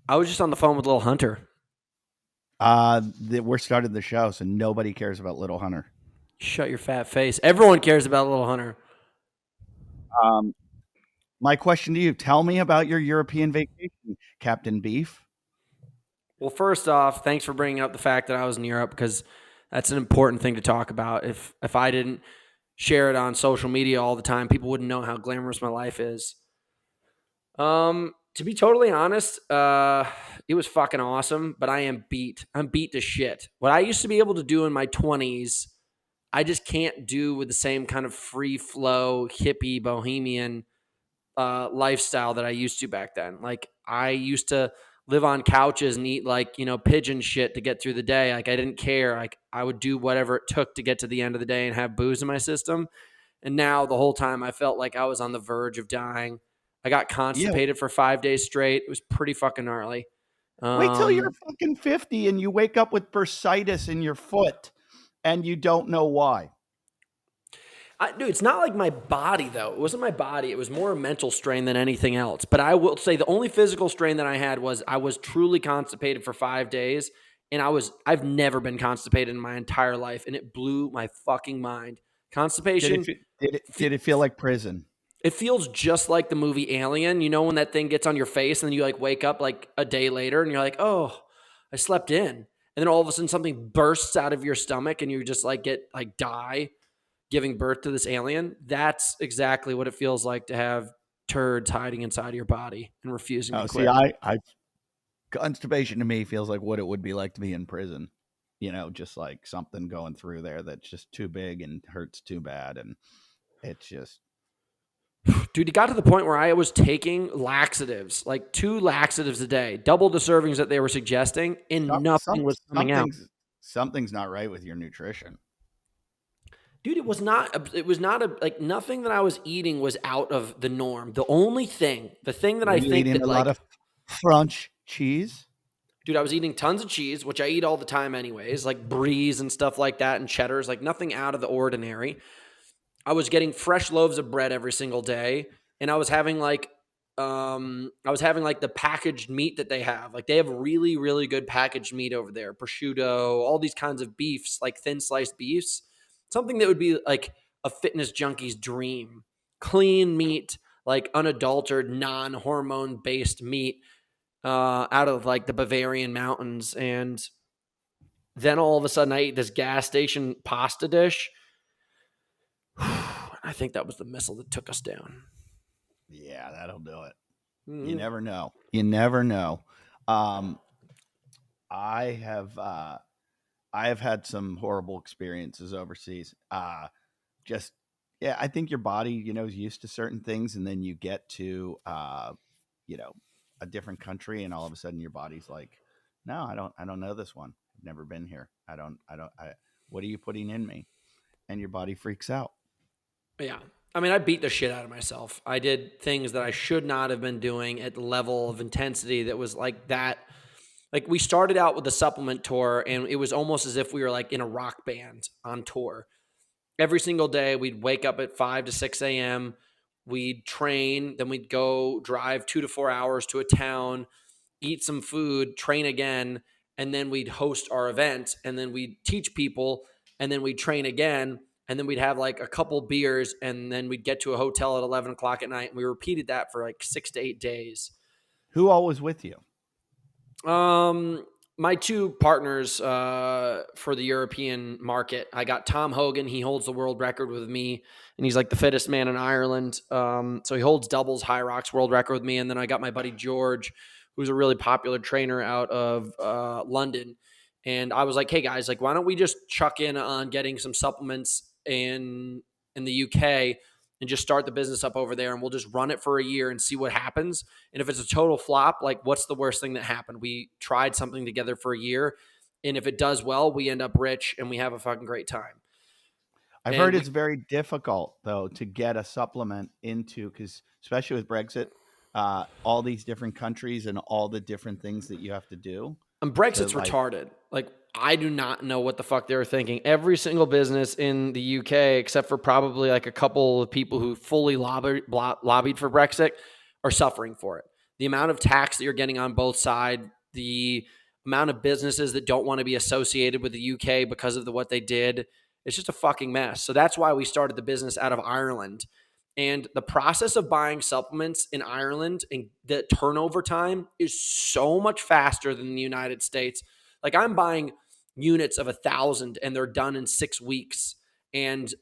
I was just on the phone with little Hunter. We're starting the show, so nobody cares about little Hunter. Shut your fat face. Everyone cares about little Hunter. My question to you, tell me about your European vacation, Captain Beef. Well, first off, thanks for bringing up the fact that I was in Europe, because that's an important thing to talk about. If I didn't share it on social media all the time, people wouldn't know how glamorous my life is. To be totally honest, it was fucking awesome, but I am beat. I'm beat to shit. What I used to be able to do in my 20s, I just can't do with the same kind of free flow, hippie, bohemian lifestyle that I used to back then. Like, I used to live on couches and eat pigeon shit to get through the day. Like, I didn't care. Like, I would do whatever it took to get to the end of the day and have booze in my system. And now the whole time I felt like I was on the verge of dying. I got constipated for 5 days straight. It was pretty fucking gnarly. Wait till you're fucking 50 and you wake up with bursitis in your foot and you don't know why. Dude, it's not like my body, though. It wasn't my body. It was more a mental strain than anything else. But I will say the only physical strain that I had was I was truly constipated for 5 days. And I've never been constipated in my entire life. And it blew my fucking mind. Constipation. Did it feel like prison? It feels just like the movie Alien. You know, when that thing gets on your face and then you like wake up like a day later and you're like, oh, I slept in. And then all of a sudden something bursts out of your stomach and you just like die giving birth to this alien. That's exactly what it feels like to have turds hiding inside of your body and refusing to quit. See, constipation to me feels like what it would be like to be in prison. You know, just like something going through there that's just too big and hurts too bad. And it's just... Dude, it got to the point where I was taking laxatives, like 2 laxatives a day, double the servings that they were suggesting, and nothing was coming out. Something's not right with your nutrition. Dude, it was not nothing that I was eating was out of the norm. The only thing, the thing that I think that a lot of French cheese. Dude, I was eating tons of cheese, which I eat all the time anyways, like bries and stuff like that and cheddars, like nothing out of the ordinary. I was getting fresh loaves of bread every single day, and I was having like the packaged meat that they have. Like, they have really, really good packaged meat over there. Prosciutto, all these kinds of beefs, like thin sliced beefs. Something that would be like a fitness junkie's dream. Clean meat, like unadulterated, non-hormone based meat out of like the Bavarian mountains. And then all of a sudden I eat this gas station pasta dish. I think that was the missile that took us down. Yeah, that'll do it. You never know. You never know. I have had some horrible experiences overseas. I think your body, is used to certain things, and then you get to, a different country, and all of a sudden your body's like, no, I don't know this one. I've never been here. What are you putting in me? And your body freaks out. Yeah. I mean, I beat the shit out of myself. I did things that I should not have been doing at the level of intensity that was like that. Like, we started out with a supplement tour, and it was almost as if we were like in a rock band on tour. Every single day, we'd wake up at 5 to 6 a.m. We'd train, then we'd go drive 2 to 4 hours to a town, eat some food, train again, and then we'd host our event, and then we'd teach people, and then we'd train again. And then we'd have like a couple beers, and then we'd get to a hotel at 11 o'clock at night. And we repeated that for like 6 to 8 days. Who all was with you? My 2 partners for the European market. I got Tom Hogan. He holds the world record with me, and he's like the fittest man in Ireland. So he holds doubles high rocks world record with me. And then I got my buddy George, who's a really popular trainer out of London. And I was like, hey guys, like, why don't we just chuck in on getting some supplements in the UK and just start the business up over there, and we'll just run it for a year and see what happens. And if it's a total flop, like, what's the worst thing that happened? We tried something together for a year, and if it does well, we end up rich and we have a fucking great time. I've heard it's very difficult though to get a supplement into, because especially with Brexit, all these different countries and all the different things that you have to do. And Brexit's retarded. Like, I do not know what the fuck they were thinking. Every single business in the UK, except for probably like a couple of people who fully lobbied for Brexit, are suffering for it. the amount of tax that you're getting on both sides, the amount of businesses that don't want to be associated with the UK because of what they did. It's just a fucking mess. So that's why we started the business out of Ireland. And the process of buying supplements in Ireland and the turnover time is so much faster than the United States. Like I'm buying units of 1,000 and they're done in 6 weeks. And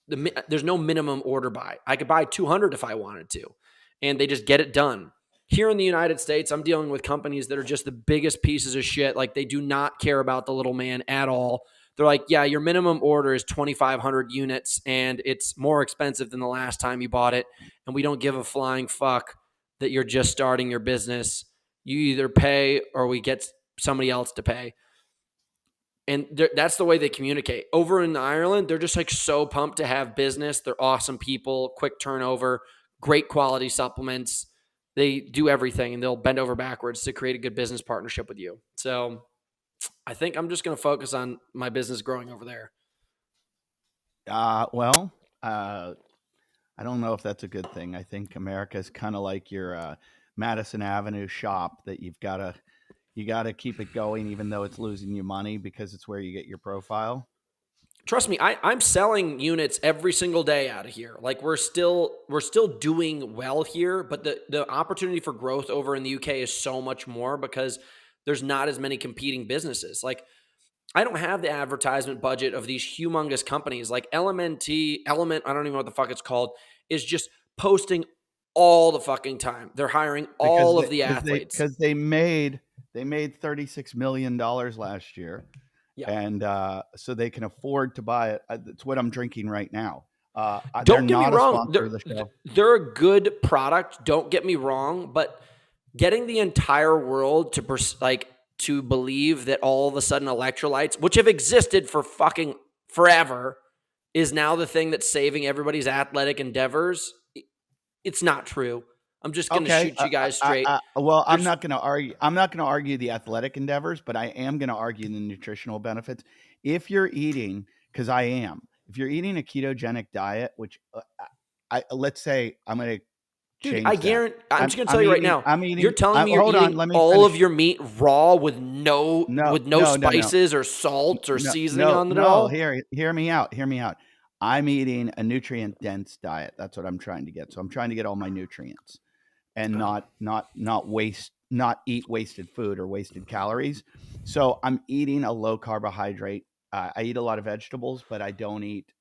there's no minimum order buy. I could buy 200 if I wanted to, and they just get it done. Here in the United States, I'm dealing with companies that are just the biggest pieces of shit. Like they do not care about the little man at all. They're like, yeah, your minimum order is 2,500 units and it's more expensive than the last time you bought it. And we don't give a flying fuck that you're just starting your business. You either pay or we get somebody else to pay. And that's the way they communicate. Over in Ireland, they're just like so pumped to have business. They're awesome people, quick turnover, great quality supplements. They do everything and they'll bend over backwards to create a good business partnership with you. So I think I'm just going to focus on my business growing over there. Well, I don't know if that's a good thing. I think America is kind of like your Madison Avenue shop that you got to keep it going, even though it's losing you money because it's where you get your profile. Trust me, I'm selling units every single day out of here. Like we're still doing well here, but the opportunity for growth over in the UK is so much more because there's not as many competing businesses. Like I don't have the advertisement budget of these humongous companies like Element, I don't even know what the fuck it's called, is just posting all the fucking time. They're hiring all of the athletes. Because they made $36 million last year. Yeah. And so they can afford to buy it. It's what I'm drinking right now. Don't get me wrong. They're a good product. Don't get me wrong. But getting the entire world to believe that all of a sudden electrolytes, which have existed for fucking forever, is now the thing that's saving everybody's athletic endeavors. It's not true. I'm just going to shoot you guys straight. I'm not going to argue. I'm not going to argue the athletic endeavors, but I am going to argue the nutritional benefits. If you're eating, because I am, if you're eating a ketogenic diet, which let's say I'm going to. Dude, I guarantee. I'm just going to tell you right now. You're telling me you're eating all of your meat raw with no spices or salt or seasoning on it at all? Hear me out. I'm eating a nutrient dense diet. That's what I'm trying to get. So I'm trying to get all my nutrients and not eat wasted food or wasted calories. So I'm eating a low carbohydrate. I eat a lot of vegetables, but I don't eat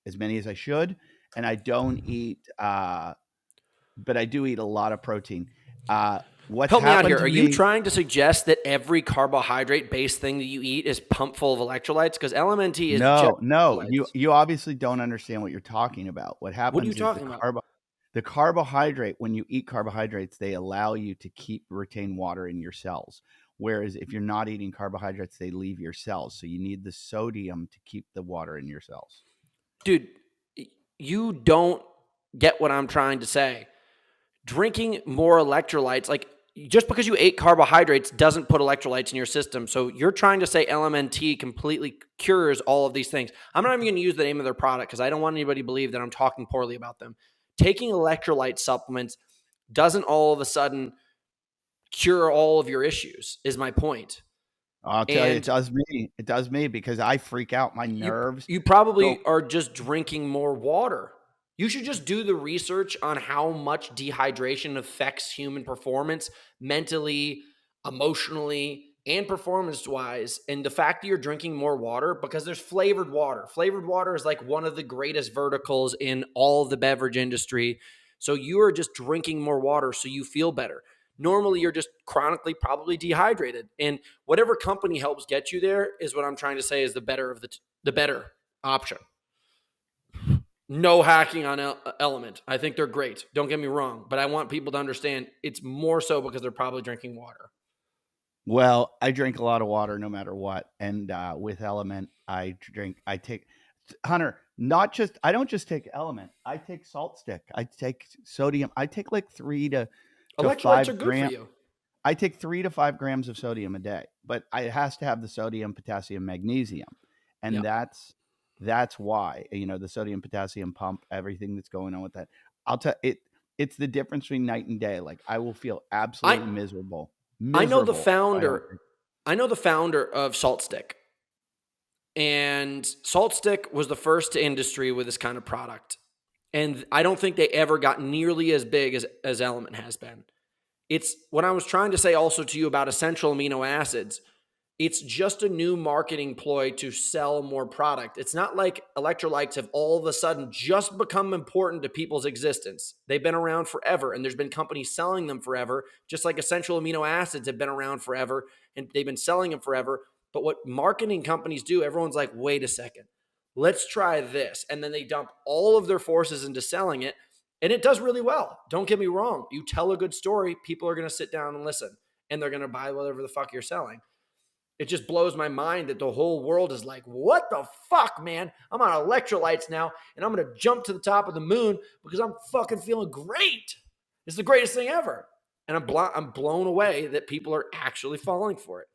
as many as I should. And I don't eat, but I do eat a lot of protein. Help me out here. Are you trying to suggest that every carbohydrate-based thing that you eat is pumped full of electrolytes? Because LMNT is no. You obviously don't understand what you're talking about. What happens? What are you talking about? The carbohydrate. When you eat carbohydrates, they allow you to retain water in your cells. Whereas if you're not eating carbohydrates, they leave your cells. So you need the sodium to keep the water in your cells. Dude, you don't get what I'm trying to say. Drinking more electrolytes, like just because you ate carbohydrates doesn't put electrolytes in your system. So you're trying to say LMNT completely cures all of these things. I'm not even going to use the name of their product because I don't want anybody to believe that I'm talking poorly about them. Taking electrolyte supplements doesn't all of a sudden cure all of your issues, is my point. I'll tell you, it does me. It does me because I freak out. My nerves. You probably are just drinking more water. You should just do the research on how much dehydration affects human performance mentally, emotionally, and performance-wise. And the fact that you're drinking more water, because there's flavored water. Flavored water is like one of the greatest verticals in all of the beverage industry. So you are just drinking more water so you feel better. Normally, you're just chronically probably dehydrated. And whatever company helps get you there is what I'm trying to say is the better of the better option. No hacking on Element. I think they're great. Don't get me wrong. But I want people to understand it's more so because they're probably drinking water. Well, I drink a lot of water no matter what. And with Element, I take Hunter, I don't just take Element. I take Salt Stick. I take sodium. I take like 3 to electrolytes 5 are good grams. for you. I take 3 to 5 grams of sodium a day, but it has to have the sodium, potassium, magnesium. And that's why, the sodium, potassium pump, everything that's going on with that. I'll tell it. it's the difference between night and day. Like I will feel absolutely miserable. I know the Miserable. founder of Salt Stick. And Salt Stick was the first to industry with this kind of product. And I don't think they ever got nearly as big as Element has been. It's what I was trying to say also to you about essential amino acids. It's just a new marketing ploy to sell more product. It's not like electrolytes have all of a sudden just become important to people's existence. They've been around forever, and there's been companies selling them forever, just like essential amino acids have been around forever, and they've been selling them forever. But what marketing companies do, everyone's like, wait a second, let's try this. And then they dump all of their forces into selling it, and it does really well. Don't get me wrong. You tell a good story, people are going to sit down and listen, and they're going to buy whatever the fuck you're selling. It just blows my mind that the whole world is like, what the fuck, man? I'm on electrolytes now, and I'm going to jump to the top of the moon because I'm fucking feeling great. It's the greatest thing ever. And I'm blown away that people are actually falling for it.